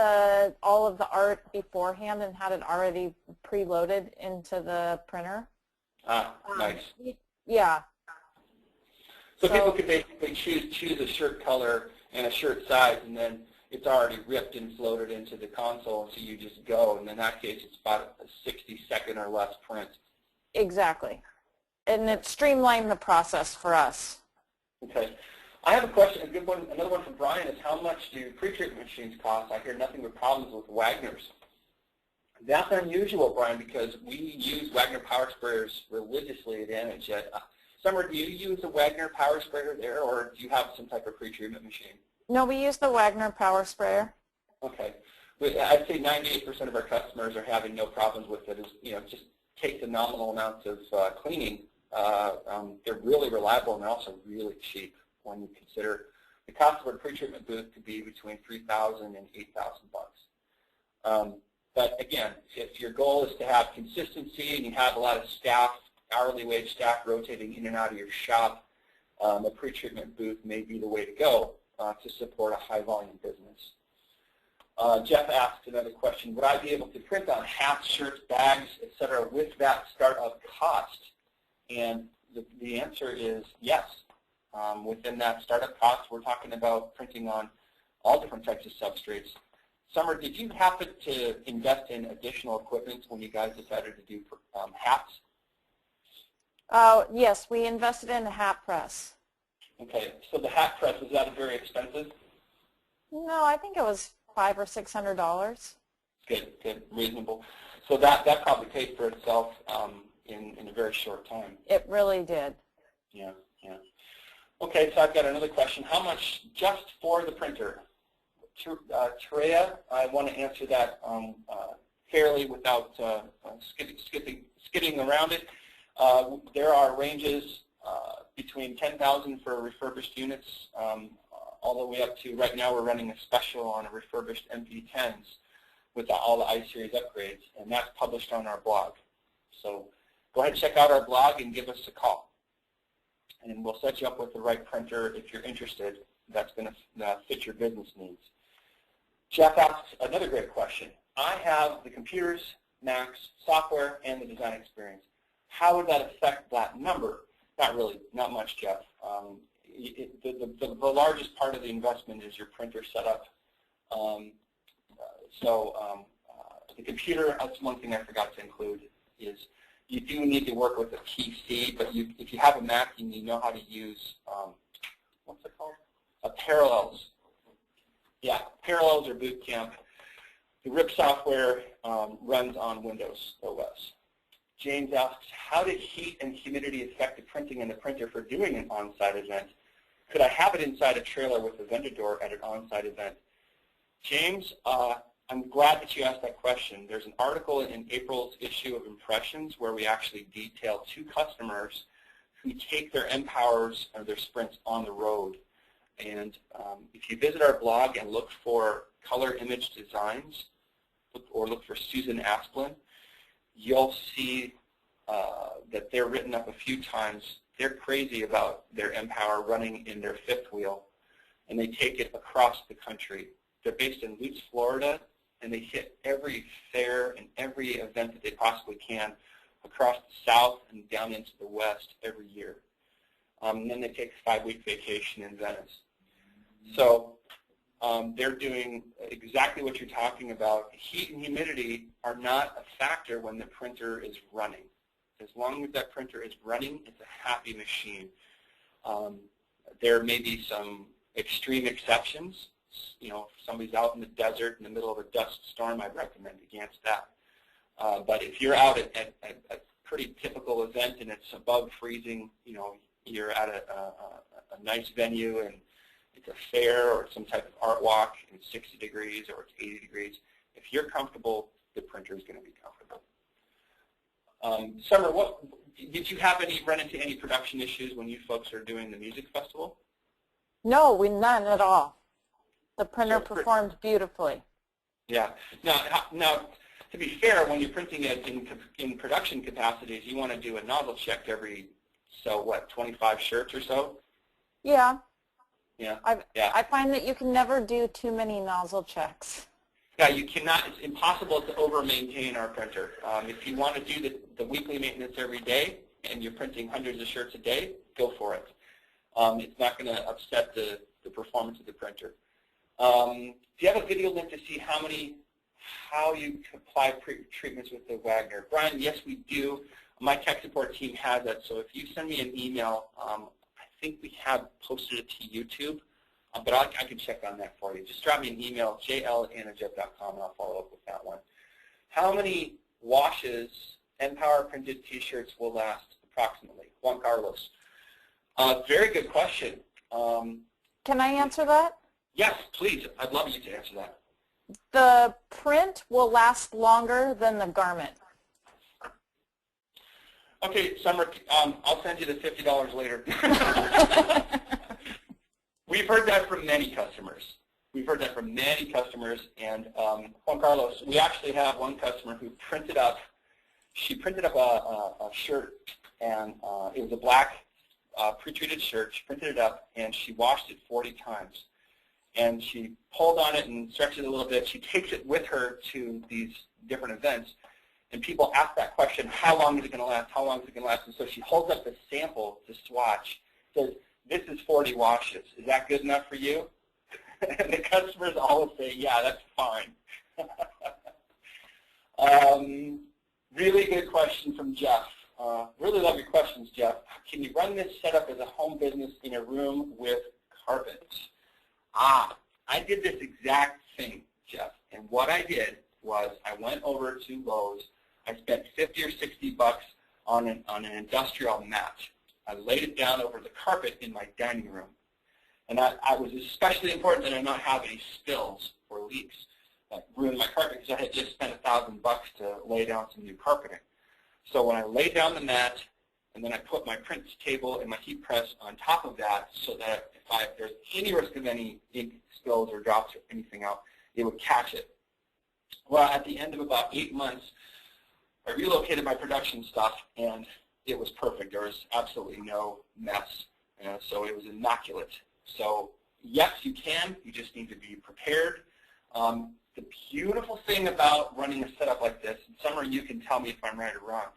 all of the art beforehand and had it already preloaded into the printer. Nice. Yeah. So people could basically choose a shirt color and a shirt size, and then it's already ripped and floated into the console, and so you just go, and in that case it's about a 60-second or less print. Exactly. And it streamlined the process for us. Okay. I have a question, a good one, another one from Brian is, how much do pre-treatment machines cost? I hear nothing but problems with Wagner's. That's unusual, Brian, because we use Wagner power sprayers religiously at AnaJet. Summer, do you use a Wagner power sprayer there, or do you have some type of pre-treatment machine? No, we use the Wagner power sprayer. Okay. I'd say 98% of our customers are having no problems with it. It just takes a nominal amount of cleaning. They're really reliable, and they're also really cheap when you consider the cost of a pre-treatment booth could be between $3,000 and $8,000. But again, if your goal is to have consistency and you have a lot of staff, hourly wage staff rotating in and out of your shop, a pre-treatment booth may be the way to go to support a high-volume business. Jeff asked another question, would I be able to print on hats, shirts, bags, etc. with that startup cost? And the answer is yes. Within that startup cost, we're talking about printing on all different types of substrates. Summer, did you happen to invest in additional equipment when you guys decided to do hats? Yes, we invested in a hat press. Okay, so the hat press, was that very expensive? No, I think it was $500 or $600. Good, reasonable. So that probably paid for itself in a very short time. It really did. Yeah. Okay, so I've got another question. How much just for the printer? Terea, I want to answer that fairly without skidding around it. There are ranges between 10,000 for refurbished units, all the way up to, right now we're running a special on a refurbished MP10s with all the I-Series upgrades, and that's published on our blog. So go ahead and check out our blog and give us a call. And we'll set you up with the right printer if you're interested. That's going to fit your business needs. Jeff asks another great question. I have the computers, Macs, software, and the design experience. How would that affect that number? Not really, not much, Jeff. The largest part of the investment is your printer setup. The computer, that's one thing I forgot to include, is you do need to work with a PC, but if you have a Mac and you know how to use, what's it called? Parallels. Yeah, Parallels or Boot Camp. The RIP software runs on Windows OS. James asks, how did heat and humidity affect the printing in the printer for doing an on-site event? Could I have it inside a trailer with a vendor door at an on-site event? James, I'm glad that you asked that question. There's an article in April's issue of Impressions where we actually detail 2 customers who take their M-Powers or their sprints on the road. And if you visit our blog and look for color image designs, or look for Susan Asplin, you'll see that they're written up a few times. They're crazy about their M-Power running in their 5th wheel, and they take it across the country. They're based in Lutz, Florida, and they hit every fair and every event that they possibly can across the South and down into the West every year. And then they take a 5-week vacation in Venice. So they're doing exactly what you're talking about. Heat and humidity are not a factor when the printer is running. As long as that printer is running, it's a happy machine. There may be some extreme exceptions. You know, if somebody's out in the desert in the middle of a dust storm, I'd recommend against that. But if you're out at a pretty typical event and it's above freezing, you know, you're at a nice venue and it's a fair or some type of art walk and it's 60 degrees or it's 80 degrees, if you're comfortable, the printer is going to be comfortable. Summer, did you run into any production issues when you folks are doing the music festival? No, none at all. The printer performed beautifully. Yeah. Now, to be fair, when you're printing it in production capacities, you want to do a nozzle check every, 25 shirts or so? Yeah. Yeah. I find that you can never do too many nozzle checks. Yeah, you cannot. It's impossible to over-maintain our printer. If you want to do the weekly maintenance every day and you're printing hundreds of shirts a day, go for it. It's not going to upset the performance of the printer. Do you have a video link to see how you apply treatments with the Wagner? Brian, yes, we do. My tech support team has it, so if you send me an email, I think we have posted it to YouTube, but I can check on that for you. Just drop me an email, jl@anajet.com, and I'll follow up with that one. How many washes N-Power printed T-shirts will last approximately? Juan Carlos. Very good question. Can I answer that? Yes, please. I'd love you to answer that. The print will last longer than the garment. Okay, Summer, I'll send you the $50 later. We've heard that from many customers. And Juan Carlos, we actually have one customer who printed up a shirt, and it was a black pre-treated shirt. She printed it up, and she washed it 40 times. And she pulled on it and stretched it a little bit. She takes it with her to these different events. And people ask that question, how long is it going to last? How long is it going to last? And so she holds up the sample to swatch, says, this is 40 washes. Is that good enough for you? And the customers always say, yeah, that's fine. Really good question from Jeff. Really love your questions, Jeff. Can you run this setup as a home business in a room with carpets? I did this exact thing, Jeff. And what I did was I went over to Lowe's. I spent 50 or 60 bucks on an industrial mat. I laid it down over the carpet in my dining room. And I was especially important that I not have any spills or leaks that ruined my carpet because I had just spent $1,000 to lay down some new carpeting. So when I laid down the mat, and then I put my print table and my heat press on top of that so that if there's any risk of any ink spills or drops or anything out, it would catch it. Well, at the end of about 8 months, I relocated my production stuff, and it was perfect. There was absolutely no mess, so it was immaculate. So yes, you can. You just need to be prepared. The beautiful thing about running a setup like this, and Summer, you can tell me if I'm right or wrong,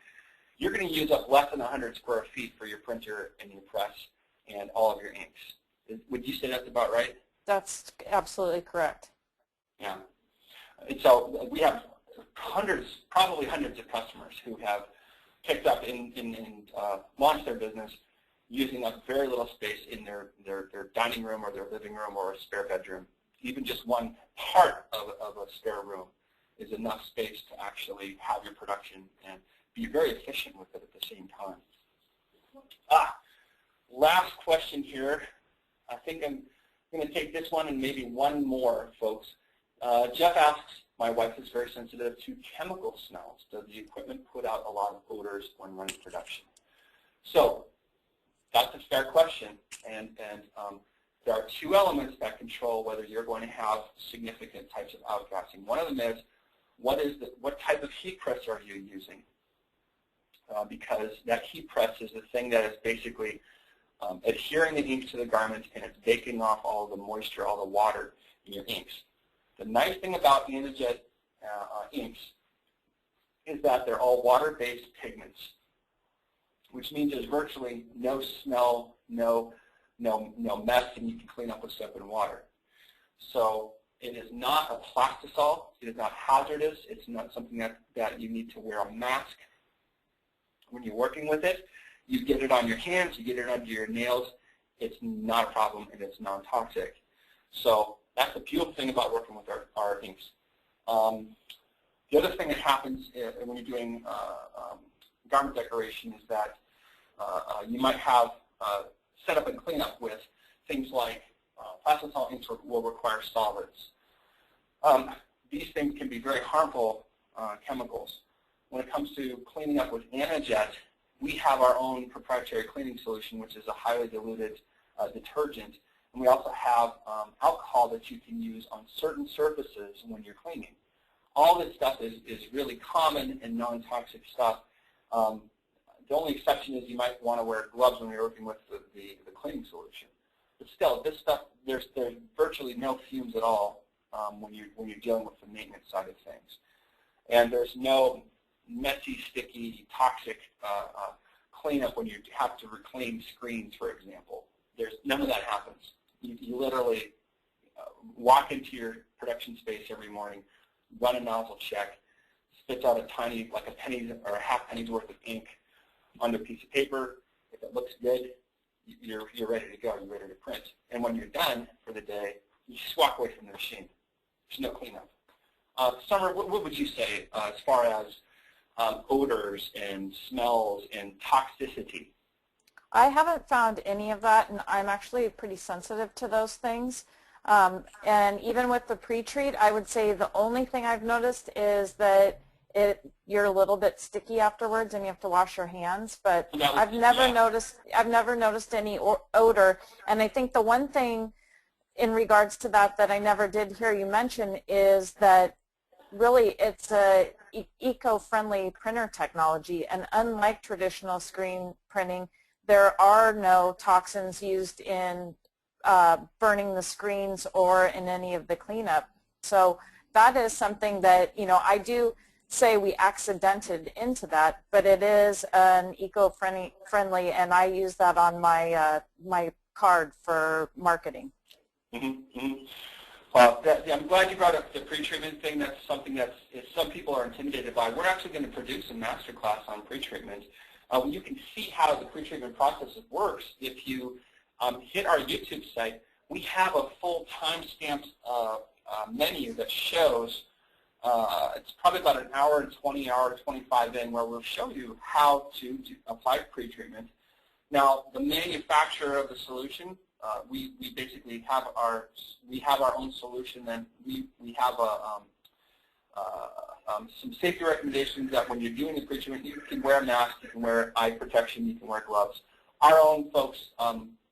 you're going to use up less than 100 square feet for your printer and your press and all of your inks. Would you say that's about right? That's absolutely correct. Yeah. And so we have probably hundreds of customers who have picked up and launched their business using up very little space in their dining room or their living room or a spare bedroom. Even just one part of a spare room is enough space to actually have your production and be very efficient with it at the same time. Last question here. I think I'm going to take this one and maybe one more, folks. Jeff asks, my wife is very sensitive to chemical smells. Does the equipment put out a lot of odors when running production? So that's a fair question, and there are two elements that control whether you're going to have significant types of outgassing. One of them is what type of heat press are you using? Because that heat press is the thing that is basically adhering the ink to the garment, and it's baking off all the moisture, all the water in your inks. The nice thing about AnaJet inks is that they're all water-based pigments, which means there's virtually no smell, no mess, and you can clean up with soap and water. So it is not a plastisol. It is not hazardous. It's not something that you need to wear a mask when you're working with it. You get it on your hands. You get it under your nails. It's not a problem, and it's non-toxic. So that's the beautiful thing about working with our inks. The other thing that happens when you're doing garment decoration is that you might have setup and cleanup with things like plastisol inks will require solvents. These things can be very harmful chemicals. When it comes to cleaning up with AnaJet, we have our own proprietary cleaning solution, which is a highly diluted detergent. And we also have alcohol that you can use on certain surfaces when you're cleaning. All this stuff is really common and non-toxic stuff. The only exception is you might want to wear gloves when you're working with the cleaning solution. But still, this stuff, there's virtually no fumes at all when you're dealing with the maintenance side of things. And there's no messy, sticky, toxic cleanup when you have to reclaim screens, for example. None of that happens. You literally walk into your production space every morning, run a nozzle check, spits out a tiny, like a penny or a half penny's worth of ink on a piece of paper. If it looks good, you're ready to go. You're ready to print. And when you're done for the day, you just walk away from the machine. There's no cleanup. Summer, what would you say as far as odors and smells and toxicity? I haven't found any of that, and I'm actually pretty sensitive to those things. And even with the pre-treat, I would say the only thing I've noticed is that you're a little bit sticky afterwards, and you have to wash your hands. But I've never noticed any odor. And I think the one thing in regards to that I never did hear you mention is that really it's a eco-friendly printer technology, and unlike traditional screen printing, there are no toxins used in burning the screens or in any of the cleanup. So that is something that, I do say we accidented into that, but it is an eco-friendly, and I use that on my my card for marketing. I'm glad you brought up the pre-treatment thing. That's something that some people are intimidated by. We're actually going to produce a masterclass on pre-treatment. You can see how the pre-treatment process works. If you hit our YouTube site, we have a full time-stamped menu that shows it's probably about an hour and 20, hour 25 in, where we'll show you how to apply pretreatment. Now, the manufacturer of the solution, we basically have our own solution, and we have some safety recommendations that when you're doing the pretreatment, you can wear a mask, you can wear eye protection, you can wear gloves. Our own folks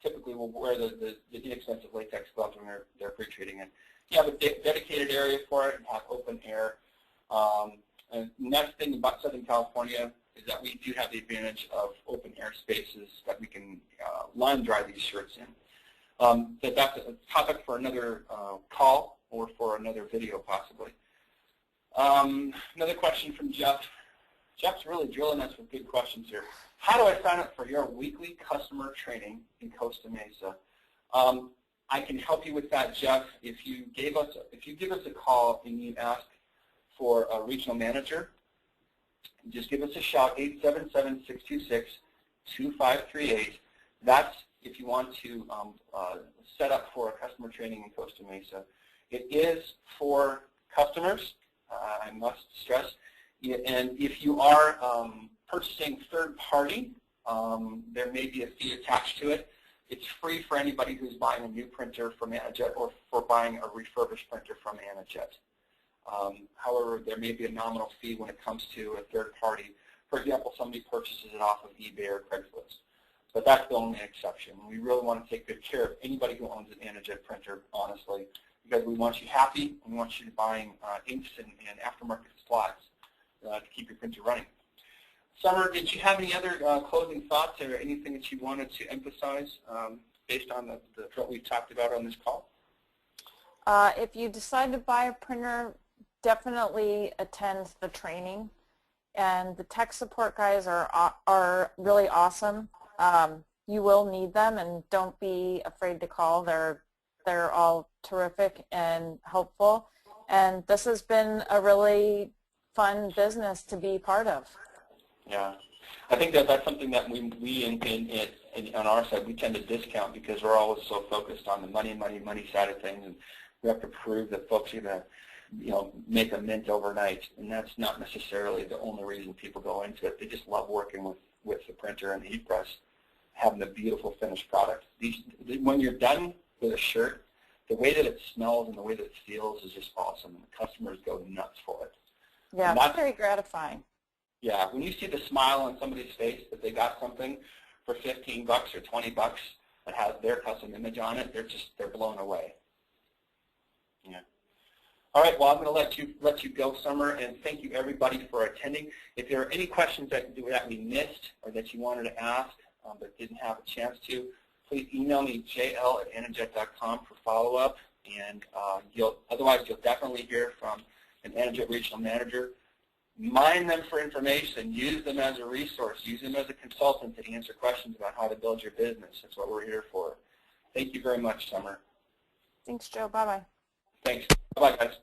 typically will wear the inexpensive latex gloves when they're pretreating it. You have a dedicated area for it and have open air. And the next thing about Southern California is that we do have the advantage of open air spaces that we can line dry these shirts in. But that's a topic for another call or for another video possibly. Another question from Jeff. Jeff's really drilling us with good questions here. How do I sign up for your weekly customer training in Costa Mesa? I can help you with that, Jeff. If you give us a call and you ask for a regional manager, just give us a shout, 877-626-2538. That's if you want to set up for a customer training in Costa Mesa. It is for customers, I must stress. And if you are purchasing third party, there may be a fee attached to it. It's free for anybody who's buying a new printer from AnaJet or for buying a refurbished printer from AnaJet. However, there may be a nominal fee when it comes to a third party. For example, somebody purchases it off of eBay or Craigslist. But that's the only exception. We really want to take good care of anybody who owns an AnaJet printer, honestly, because we want you happy and we want you to buying inks and aftermarket supplies to keep your printer running. Summer, did you have any other closing thoughts or anything that you wanted to emphasize based on what we've talked about on this call? If you decide to buy a printer, definitely attend the training. And the tech support guys are really awesome. You will need them, and don't be afraid to call. They're all terrific and helpful. And this has been a really fun business to be part of. Yeah, I think that's something that we on our side, we tend to discount because we're always so focused on the money side of things, and we have to prove that folks are going to, make a mint overnight, and that's not necessarily the only reason people go into it. They just love working with the printer and the heat press, having a beautiful finished product. When you're done with a shirt, the way that it smells and the way that it feels is just awesome, and the customers go nuts for it. Yeah, that's very gratifying. Yeah, when you see the smile on somebody's face that they got something for $15 or $20 that has their custom image on it, they're blown away. Yeah. All right, well, I'm going to let you go, Summer, and thank you everybody for attending. If there are any questions that we missed or that you wanted to ask but didn't have a chance to, please email me jl@anajet.com for follow-up, and otherwise you'll definitely hear from an AnaJet regional manager. Mine them for information, use them as a resource, use them as a consultant to answer questions about how to build your business. That's what we're here for. Thank you very much, Summer. Thanks, Joe. Bye-bye. Thanks. Bye-bye, guys.